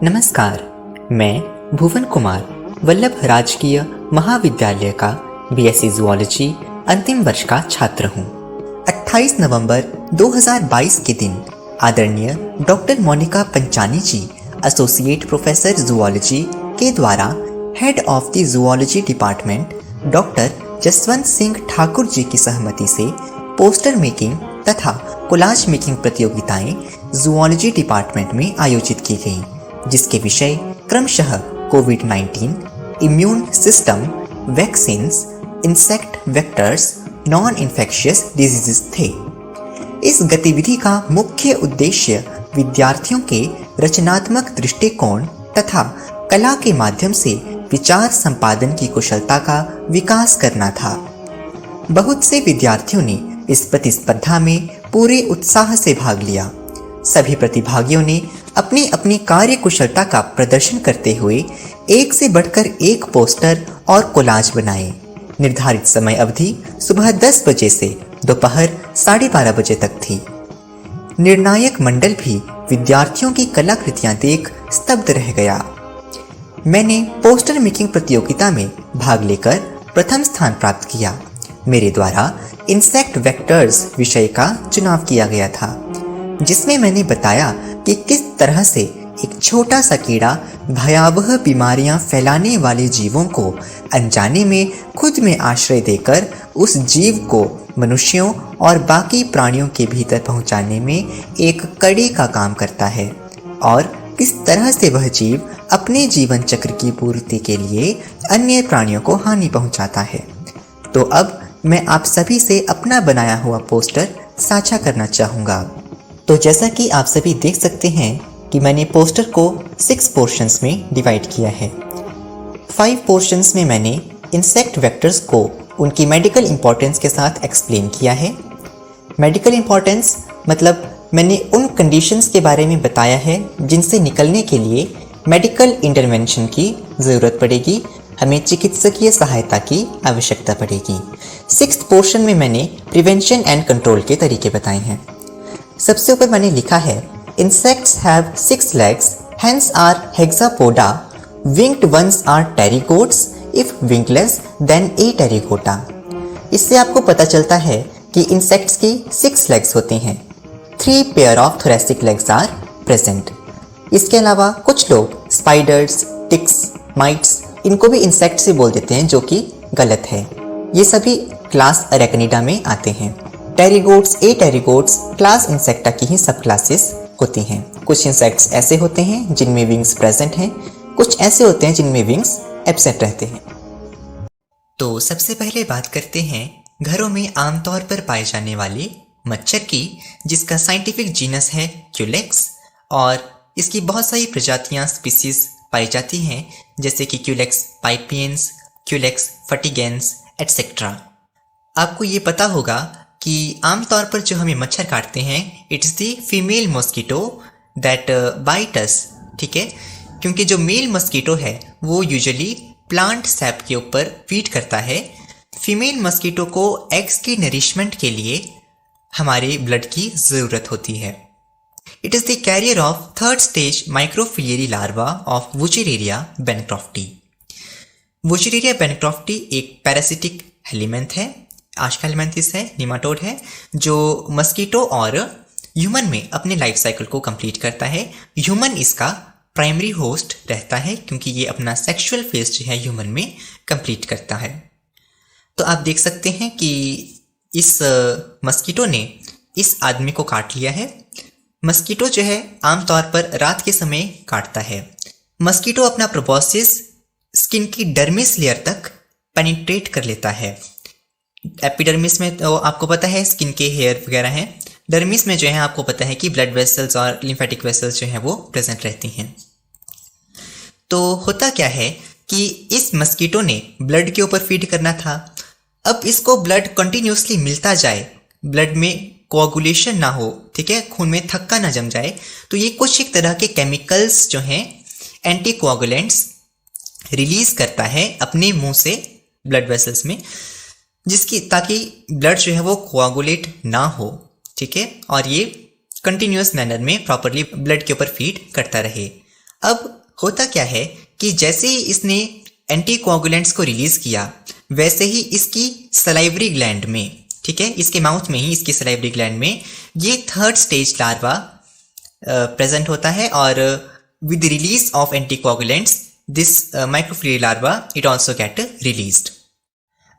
नमस्कार, मैं भुवन कुमार वल्लभ राजकीय महाविद्यालय का बीएससी जूलॉजी अंतिम वर्ष का छात्र हूँ। 28 नवंबर 2022 के दिन आदरणीय doctor Monika Panchani ji, associate professor zoology के द्वारा head of the zoology department doctor Jaswant Singh Thakur ji की सहमति से पोस्टर मेकिंग तथा कोलाज मेकिंग प्रतियोगिताएं जूलॉजी डिपार्टमेंट में आयोजित की गईं, जिसके विषय क्रमशः कोविड-19, immune system, vaccines, insect vectors, non infectious diseases थे। इस गतिविधि का मुख्य उद्देश्य विद्यार्थियों के रचनात्मक दृष्टिकोण तथा कला के माध्यम से विचार संपादन की कुशलता का विकास करना था। बहुत से विद्यार्थियों ने इस प्रतिस्पर्धा में पूरे उत्साह से भाग लिया। सभी प्रतिभागियों ने अपनी अपनी कार्य कुशलता का प्रदर्शन करते हुए एक से बढ़कर एक पोस्टर और कोलाज बनाए। निर्धारित समय अवधि सुबह 10 बजे से दोपहर 12:30 बजे तक थी। निर्णायक मंडल भी विद्यार्थियों की कलाकृतियां देख स्तब्ध रह गया। मैंने पोस्टर मेकिंग प्रतियोगिता में भाग लेकर प्रथम स्थान प्राप्त किया। मेरे द्वारा इंसेक्ट वेक्टर्स विषय का चुनाव किया गया था, जिसमें मैंने बताया कि किस तरह से एक छोटा सा कीड़ा भयावह बीमारियां फैलाने वाले जीवों को अनजाने में खुद में आश्रय देकर उस जीव को मनुष्यों और बाकी प्राणियों के भीतर पहुंचाने में एक कड़ी का काम करता है, और किस तरह से वह जीव अपने जीवन चक्र की पूर्ति के लिए अन्य प्राणियों को हानि पहुंचाता है। तो अब मैं आप सभी से अपना बनाया हुआ पोस्टर साझा करना चाहूँगा। तो जैसा कि आप सभी देख सकते हैं कि मैंने पोस्टर को 6 पोर्शंस में डिवाइड किया है। 5 पोर्शंस में मैंने इंसेक्ट वेक्टर्स को उनकी मेडिकल इंपॉर्टेंस के साथ एक्सप्लेन किया है। मेडिकल इंपॉर्टेंस मतलब मैंने उन कंडीशंस के बारे में बताया है जिनसे निकलने के लिए मेडिकल इंटरवेंशन की ज़रूरत पड़ेगी, हमें चिकित्सकीय सहायता की आवश्यकता पड़ेगी। 6th पोर्शन में मैंने प्रिवेंशन एंड कंट्रोल के तरीके बताए हैं। सबसे ऊपर मैंने लिखा है, insects have 6 legs, hence are hexapoda, winged ones are pterygotes, if wingless then aterygota। इससे आपको पता चलता है कि इंसेक्ट्स की 6 legs होती हैं। 3 pair of thoracic legs are present। इसके अलावा कुछ लोग स्पाइडर्स, टिक्स, माइट्स इनको भी इंसेक्ट से बोल देते हैं, जो कि गलत है। ये सभी क्लास अरेकनिडा में आते हैं। टेरिगोट्स, एटेरिगोट्स क्लास इंसेक्टा की ही सब क्लासेस होती हैं। कुछ इंसेक्ट्स ऐसे होते हैं जिनमें विंग्स प्रेजेंट हैं, कुछ ऐसे होते हैं जिनमें विंग्स एब्सेंट रहते हैं। तो सबसे पहले बात करते हैं घरों में आमतौर पर पाए जाने वाले मच्छर की, जिसका साइंटिफिक जीनस है क्यूलेक्स, और इसकी बहुत सारी प्रजातियां स्पीसीज पाई जाती हैं, जैसे कि क्यूलेक्स पाइपियंस, क्यूलेक्स फटिगेंस एटसेट्रा। आपको ये पता होगा कि आमतौर पर जो हमें मच्छर काटते हैं, it is the female mosquito that bite us, ठीक है, क्योंकि जो मेल मॉस्किटो है वो यूजुअली प्लांट सैप के ऊपर फीड करता है। फीमेल मॉस्किटो को एग्स की नरिशमेंट के लिए हमारे ब्लड की ज़रूरत होती है। It is the carrier of 3rd stage microfilariae larva of Wuchereria bancrofti. Wuchereria bancrofti एक पैरासिटिक हेलिमेंथ है, आश्का हेलिमेंथिस है, निमाटोड है, जो मस्कीटो और ह्यूमन में अपने लाइफ साइकिल को कंप्लीट करता है। ह्यूमन इसका प्राइमरी होस्ट रहता है, क्योंकि ये अपना सेक्सुअल फेज जो है ह्यूमन में कंप्लीट करता है। तो आप देख सकते हैं कि इस मस्कीटो ने इस आदमी को काट लिया है। मस्कीटो जो है आमतौर पर रात के समय काटता है। मस्कीटो अपना प्रोबोसिस स्किन की डर्मिस लेयर तक पेनिट्रेट कर लेता है। एपिडर्मिस में तो आपको पता है स्किन के हेयर वगैरह हैं। डर्मिस में जो है आपको पता है कि ब्लड वेसल्स और लिम्फेटिक वेसल्स जो हैं वो प्रेजेंट रहती हैं। तो होता क्या है कि इस मस्कीटो ने ब्लड के ऊपर फीड करना था। अब इसको ब्लड कंटिन्यूसली मिलता जाए, ब्लड में कोआगुलेशन ना हो, ठीक है, खून में थक्का ना जम जाए, तो ये कुछ एक तरह के केमिकल्स जो हैं एंटी कोआगुलेंट्स रिलीज करता है अपने मुंह से ब्लड वेसल्स में, जिसकी ताकि ब्लड जो है वो कोआगुलेट ना हो, ठीक है, और ये कंटिन्यूअस मैनर में प्रॉपरली ब्लड के ऊपर फीड करता रहे। अब होता क्या है कि जैसे ही इसने एंटीकोआगुलेंट्स को रिलीज किया वैसे ही इसकी सलाइवरी ग्लैंड में, ठीक है, इसके माउथ में ही इसकी सलाइवरी ग्लैंड में ये थर्ड स्टेज लार्वा प्रेजेंट होता है और with release of anticoagulants this microfilariae larva it also get released.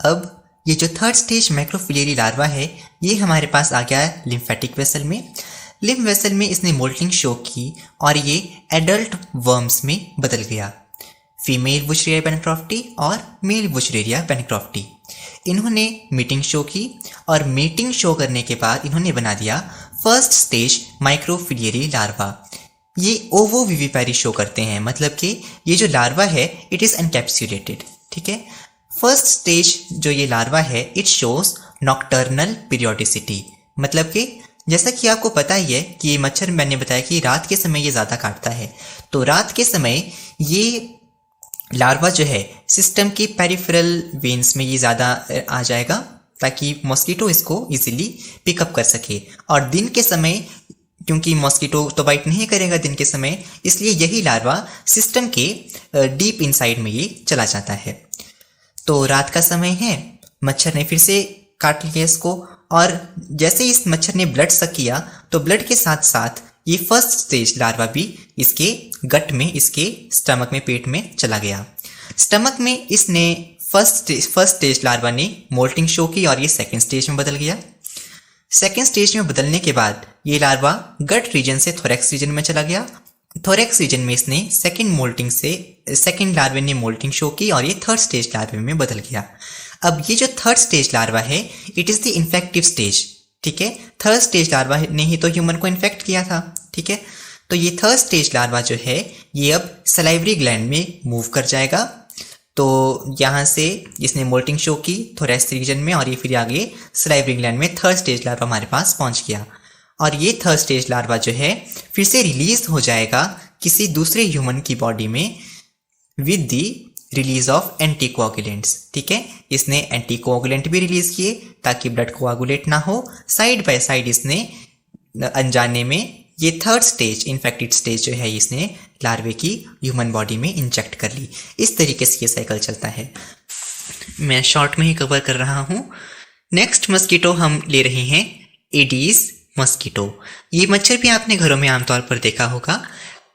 अब ये जो थर्ड स्टेज माइक्रोफिलियरी लार्वा है ये हमारे पास आ गया है लिम्फेटिक वेसल में। लिम्फ वेसल में इसने मोल्टिंग शो की और ये एडल्ट वर्म्स में बदल गया, फीमेल बुशरेरिया पेनिक्रॉफ्टी और मेल बुशरेरिया पेनिक्रॉफ्टी। इन्होंने मीटिंग शो की और मीटिंग शो करने के बाद इन्होंने बना दिया फर्स्ट स्टेज माइक्रोफिलियरी लार्वा। ये ओवोविविपैरी शो करते हैं, मतलब कि ये जो लार्वा है इट इज़ एनकैप्सुलेटेड, ठीक है। फर्स्ट स्टेज जो ये लार्वा है इट शोज नॉक्टर्नल पीरियोडिसिटी, मतलब कि जैसा कि आपको पता ही है कि ये मच्छर, मैंने बताया कि रात के समय ये ज़्यादा काटता है, तो रात के समय ये लार्वा जो है सिस्टम की पेरिफेरल वेन्स में ये ज़्यादा आ जाएगा ताकि मॉस्किटो इसको इजीली पिकअप कर सके। और दिन के समय क्योंकि मॉस्किटो तो बाइट नहीं करेगा दिन के समय, इसलिए यही लार्वा सिस्टम के डीप इनसाइड में ये चला जाता है। तो रात का समय है, मच्छर ने फिर से काट लिया इसको और जैसे इस मच्छर ने ब्लड सक किया तो ब्लड के साथ साथ ये फर्स्ट स्टेज लार्वा भी इसके गट में, इसके स्टमक में, पेट में चला गया। स्टमक में इसने फर्स्ट स्टेज लार्वा ने मोल्टिंग शो की और ये सेकेंड स्टेज में बदल गया। सेकेंड स्टेज में बदलने के बाद ये लार्वा गट रीजन से थोरैक्स रीजन में चला गया। थोरैक्स रीजन में इसने सेकेंड लार्वे ने मोल्टिंग शो की और ये थर्ड स्टेज लार्वे में बदल गया। अब ये जो थर्ड स्टेज लार्वा है it is the infective stage, ठीक है। थर्ड स्टेज लार्वा ने ही तो ह्यूमन को इन्फेक्ट किया था, ठीक है। तो ये थर्ड स्टेज लार्वा जो है ये अब सलाइवरी ग्लैंड में मूव कर जाएगा। तो यहाँ से इसने मोल्टिंग शो की थोरैक्स रीजन में और ये फिर आगे सलाइवरी ग्लैंड में थर्ड स्टेज लार्वा हमारे पास पहुँच गया और ये थर्ड स्टेज लार्वा जो है फिर से रिलीज हो जाएगा किसी दूसरे ह्यूमन की बॉडी में with the release of anticoagulants, ठीक है। इसने एंटीकोआगुलेंट भी रिलीज किए ताकि ब्लड कोआगुलेट ना हो। साइड बाय साइड इसने अनजाने में ये थर्ड स्टेज इन्फेक्टेड स्टेज जो है इसने लार्वे की ह्यूमन बॉडी में इंजेक्ट कर ली। इस तरीके से ये साइकिल चलता है। मैं शॉर्ट में ही कवर कर रहा हूँ। नेक्स्ट मस्कीटो हम ले रहे हैं एडीज मस्कीटो। ये मच्छर भी आपने घरों में आमतौर पर देखा होगा।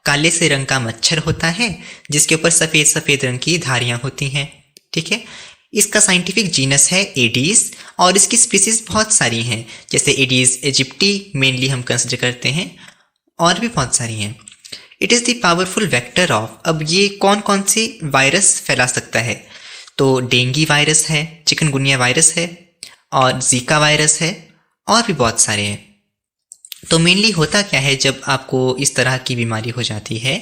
काले से रंग का मच्छर होता है जिसके ऊपर सफ़ेद सफ़ेद रंग की धारियाँ होती हैं, ठीक है। इसका साइंटिफिक जीनस है एडीज और इसकी स्पीसीज बहुत सारी हैं, जैसे एडीज इजिप्टी मेनली हम कंसिडर करते हैं और भी बहुत सारी हैं। It is the powerful vector of, अब ये कौन कौन से वायरस फैला सकता है, तो डेंगू वायरस है, चिकनगुनिया वायरस है और जीका वायरस है और भी बहुत सारे हैं। तो मेनली होता क्या है जब आपको इस तरह की बीमारी हो जाती है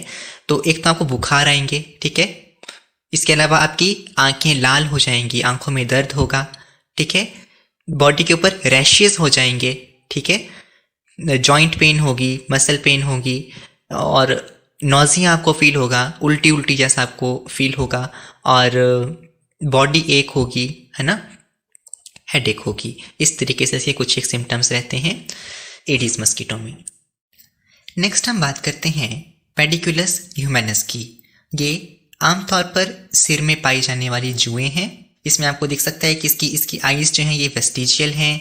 तो एक तो आपको बुखार आएंगे, ठीक है। इसके अलावा आपकी आंखें लाल हो जाएंगी, आंखों में दर्द होगा, ठीक है। बॉडी के ऊपर रैशेस हो जाएंगे, ठीक है। जॉइंट पेन होगी, मसल पेन होगी और नॉजिया आपको फील होगा, उल्टी उल्टी जैसा आपको फील होगा और बॉडी एक होगी, है ना, हेडेक होगी। इस तरीके से कुछ एक सिम्टम्स रहते हैं एडीज मस्कीटो में। नेक्स्ट हम बात करते हैं पेडिकुलस ह्यूमैनस की। ये आमतौर पर सिर में पाई जाने वाली जुएं हैं। इसमें आपको दिख सकता है कि इसकी आईज जो हैं ये वेस्टिजियल हैं।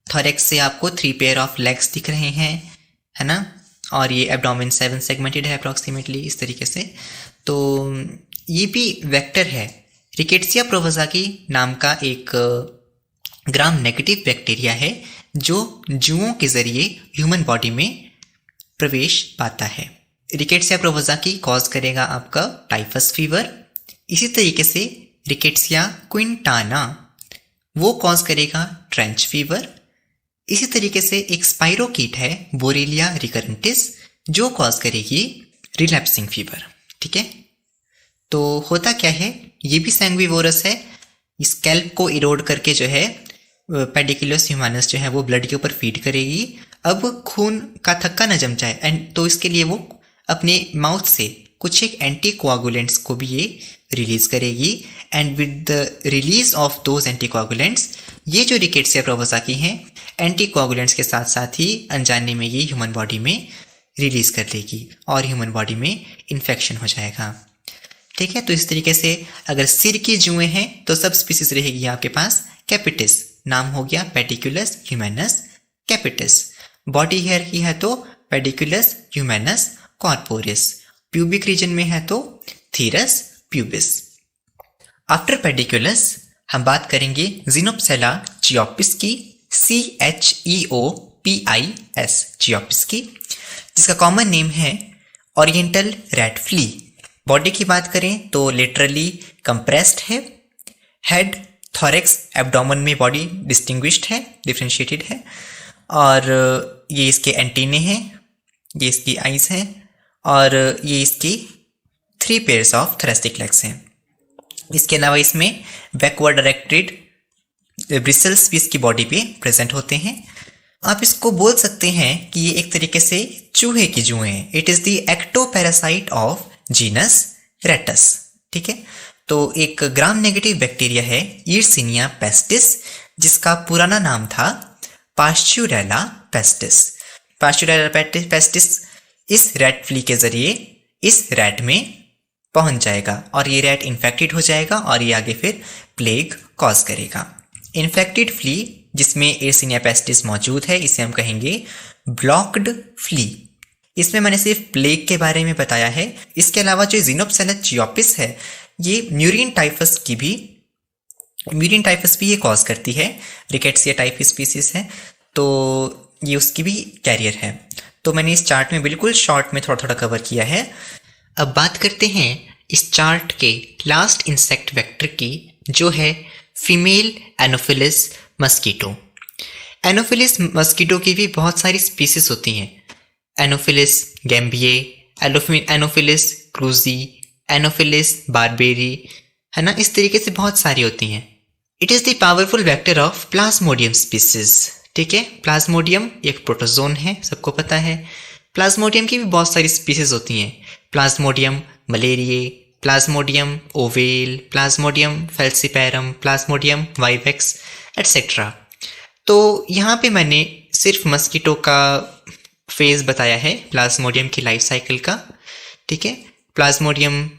थोरैक्स से आपको 3 पेयर ऑफ लेग्स दिख रहे हैं, है ना, और ये एब्डोमेन 7 सेगमेंटेड है अप्रॉक्सीमेटली इस तरीके से। तो ये भी वेक्टर है। रिकेट्सिया प्रोवोज़ाकी नाम का एक ग्राम नेगेटिव बैक्टीरिया है जो जुओं के जरिए ह्यूमन बॉडी में प्रवेश पाता है। रिकेट्सिया प्रोवोज़ाकी कॉज करेगा आपका टाइफस फीवर। इसी तरीके से रिकेट्सिया क्विंटाना वो कॉज करेगा ट्रेंच फीवर। इसी तरीके से एक स्पाइरोकीट है बोरेलिया रिकरेंटिस जो कॉज करेगी रिलैप्सिंग फीवर, ठीक है। तो होता क्या है, ये भी सैंग्विवोरस है। स्कैल्प को इरोड करके जो है पेडिकुलस ह्यूमैनस जो है वो ब्लड के ऊपर फीड करेगी। अब खून का थक्का न जम जाए एंड तो इसके लिए वो अपने माउथ से कुछ एक एंटी कोआगुलेंट्स को भी ये रिलीज करेगी and with the release of those anti coagulants ये जो रिकेट्सिया प्रोवोज़ाकी हैं एंटीकोगुलेंट्स के साथ साथ ही अनजाने में ये ह्यूमन बॉडी में रिलीज कर देगी और ह्यूमन बॉडी में इन्फेक्शन हो जाएगा। ठीक है, तो इस तरीके से अगर सिर की जुएं हैं तो सब स्पीसीज रहेगी आपके पास कैपिटिस, नाम हो गया पेडिकुलस ह्यूमैनस कैपिटिस। बॉडी हेयर की है तो पेडिकुलस ह्यूमैनस कॉर्पोरिस। प्यूबिक रीजन में है तो थीरस प्यूबिस। आफ्टर पेडिकुलस हम बात करेंगे जिनोप्सेला चियोपिस की, CHEOPIS चियोपिस की, जिसका कॉमन नेम है ओरिएंटल रैट फ्ली। बॉडी की बात करें तो लिटरली कंप्रेस्ड है। हेड, थोरेक्स, एब्डोमेन में बॉडी डिस्टिंग्विश्ड है, डिफ्रेंशिएटेड है। और ये इसके एंटीने हैं, ये इसकी आइज हैं और ये इसकी 3 पेयर्स ऑफ थोरेसिक लेग्स हैं। इसके अलावा इसमें बैकवर्ड डायरेक्टेड ब्रिसल्स भी इसकी बॉडी पे प्रेजेंट होते हैं। आप इसको बोल सकते हैं कि ये एक तरीके से चूहे की जुएं हैं। It is the ectoparasite of genus Rattus. ठीक है, तो एक ग्राम नेगेटिव बैक्टीरिया है यर्सिनिया पेस्टिस, जिसका पुराना नाम था पास्चुरेला पेस्टिस। पास्चुरेला पेस्टिस इस रैट फ्ली के जरिए इस रैट में पहुंच जाएगा और ये रैट इन्फेक्टेड हो जाएगा और ये आगे फिर प्लेग कॉज करेगा। इन्फेक्टेड फ्ली जिसमें यर्सिनिया पेस्टिस मौजूद है, इसे हम कहेंगे ब्लॉक्ड फ्ली। इसमें मैंने सिर्फ प्लेग के बारे में बताया है। इसके अलावा जो जिनोप्सेला चियोपिस है, ये म्यूरिन टाइफस भी ये कॉज करती है। रिकेट्सिया टाइप की स्पीसीज है, तो ये उसकी भी कैरियर है। तो मैंने इस चार्ट में बिल्कुल शॉर्ट में थोड़ा थोड़ा कवर किया है। अब बात करते हैं इस चार्ट के लास्ट इंसेक्ट वेक्टर की, जो है female anopheles mosquito. Anopheles mosquito की भी बहुत सारी स्पीसीज होती हैं। Anopheles gambiae, anopheles cruzi, anopheles barberi, है ना, इस तरीके से बहुत सारी होती हैं। It is the powerful vector of plasmodium species. ठीक है, प्लाज्मोडियम एक प्रोटोजोन है, सबको पता है। प्लाज्मोडियम की भी बहुत सारी स्पीसीज होती हैं। Plasmodium malariae, plasmodium ovale, plasmodium falciparum, plasmodium vivax etcetera. तो यहाँ पे मैंने सिर्फ मस्कीटो का फेज बताया है, प्लाज्मोडियम की लाइफ साइकिल का। ठीक है, प्लाज्मोडियम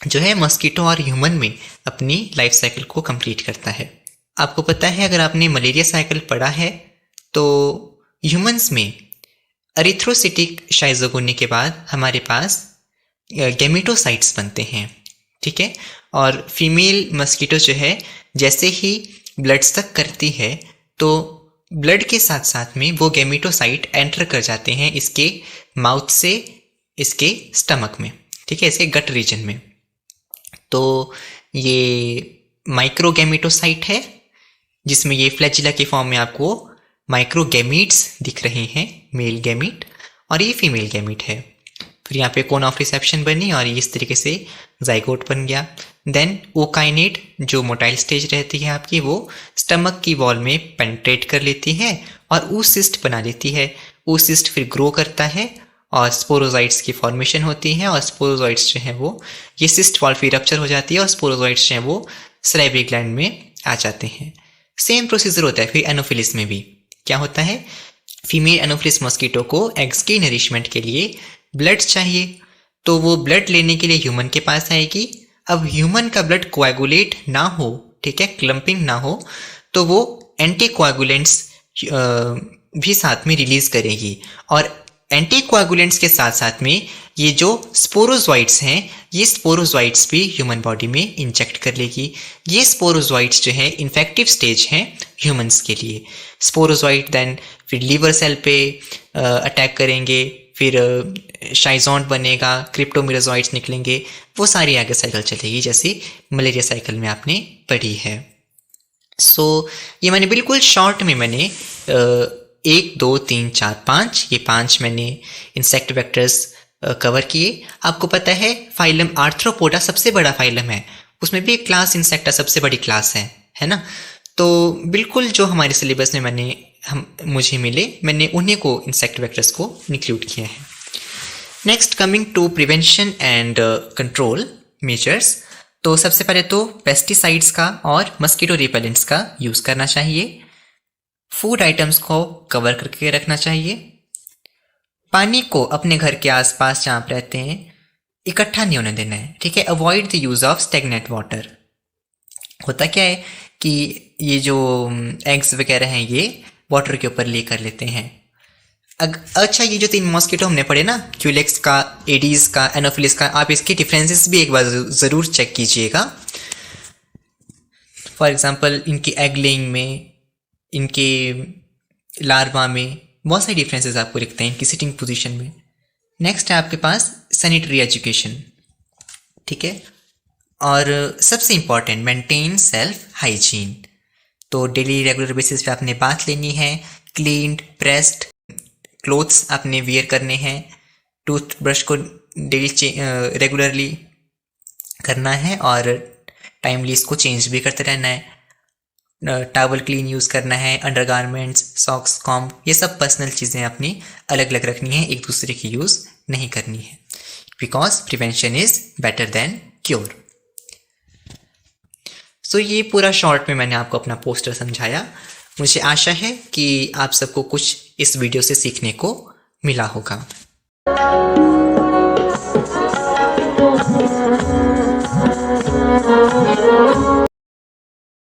जो है मस्कीटो और ह्यूमन में अपनी लाइफ साइकिल को कंप्लीट करता है। आपको पता है, अगर आपने मलेरिया साइकिल पढ़ा है तो ह्यूमंस में एरिथ्रोसिटिक शाइजोगोनी के बाद हमारे पास गैमेटोसाइट्स बनते हैं। ठीक है, और फीमेल मस्कीटो जो है जैसे ही ब्लड सक करती है तो ब्लड के साथ साथ में वो गैमेटोसाइट एंटर कर जाते हैं इसके माउथ से इसके स्टमक में। ठीक है, इसके गट रीजन में। तो ये माइक्रोगैमेटोसाइट है, जिसमें ये फ्लैजिला के फॉर्म में आपको माइक्रोगैमीट्स दिख रहे हैं, मेल गैमीट, और ये फीमेल गैमीट है। फिर यहाँ पे कोन ऑफ रिसेप्शन बनी और ये इस तरीके से जाइगोट बन गया। देन ओकाइनेट जो मोटाइल स्टेज रहती है आपकी, वो स्टमक की वॉल में पेनिट्रेट कर लेती है और ऊसिस्ट बना लेती है। ऊसिस्ट फिर ग्रो करता है और स्पोरोजाइट्स की फॉर्मेशन होती है और स्पोरोजाइट्स जो है वो ये सिस्ट वॉल फिर रप्चर हो जाती है और स्पोरोजाइट्स जो है वो सलाइवरी ग्लैंड में आ जाते हैं। सेम प्रोसीजर होता है फिर एनोफिलिस में भी। क्या होता है, फीमेल एनोफिलिस मॉस्किटो को एग्स की नरिशमेंट के लिए ब्लड चाहिए, तो वो ब्लड लेने के लिए ह्यूमन के पास आएगी। अब ह्यूमन का ब्लड कोएगुलेट ना हो, ठीक है, क्लम्पिंग ना हो, तो वो एंटीकोएगुलेंट्स भी साथ में रिलीज करेगी और एंटीकोएगुलेंट्स के साथ साथ में ये जो स्पोरोजोइट्स हैं, ये स्पोरोजोइट्स भी ह्यूमन बॉडी में इंजेक्ट कर लेगी। ये स्पोरोजोइट्स जो है इन्फेक्टिव स्टेज हैं ह्यूमंस के लिए। स्पोरोजोइट देन फिर लीवर सेल पे अटैक करेंगे, फिर शाइजोंट बनेगा, क्रिप्टोमिराजोइट्स निकलेंगे, वो सारी आगे साइकिल चलेगी जैसे मलेरिया साइकिल में आपने पढ़ी है। सो ये मैंने बिल्कुल शॉर्ट में मैंने 1 2 3 4 5 ये 5 मैंने इंसेक्ट वेक्टर्स कवर किए। आपको पता है फाइलम आर्थ्रोपोडा सबसे बड़ा फाइलम है, उसमें भी एक क्लास इंसेक्टा सबसे बड़ी क्लास है ना। तो बिल्कुल जो हमारे सिलेबस में मुझे मिले, मैंने उन्हीं को इंसेक्ट वेक्टर्स को इंक्लूड किया है। Next coming to prevention and control measures, तो सबसे पहले तो पेस्टिसाइड्स का और मस्कीटो रिपेलेंट्स का यूज़ करना चाहिए। फूड आइटम्स को कवर करके रखना चाहिए। पानी को अपने घर के आसपास जहाँ आप रहते हैं इकट्ठा नहीं होने देना है, ठीक है। Avoid the use of stagnant water. होता क्या है कि ये जो एग्स वगैरह हैं ये वाटर के ऊपर ले कर लेते हैं। अच्छा, ये जो 3 मॉस्किटो हमने पढ़े ना, क्यूलेक्स का, एडीज का, एनोफिलिस का, आप इसके डिफरेंसेस भी एक बार ज़रूर चेक कीजिएगा। फॉर एग्जांपल इनकी एग लेइंग में, इनके लार्वा में बहुत सारे डिफरेंसेस आपको दिखते हैं इनकी सिटिंग पोजीशन में। नेक्स्ट है आपके पास सैनिटरी एजुकेशन, ठीक है। और सबसे इम्पॉर्टेंट, मेंटेन सेल्फ हाइजीन। तो डेली रेगुलर बेसिस पे आपने बात लेनी है, क्लीन्ड प्रेस्ड क्लोथ्स आपने वियर करने हैं, टूथब्रश को डेली रेगुलरली करना है और टाइमली इसको चेंज भी करते रहना है। टॉवल क्लीन यूज़ करना है, अंडरगारमेंट्स, सॉक्स, कॉम्ब, ये सब पर्सनल चीज़ें अपनी अलग अलग रखनी है, एक दूसरे की यूज़ नहीं करनी है। Because prevention is better than cure. So ये पूरा शॉर्ट में मैंने आपको अपना पोस्टर समझाया। मुझे आशा है कि आप सबको कुछ इस वीडियो से सीखने को मिला होगा।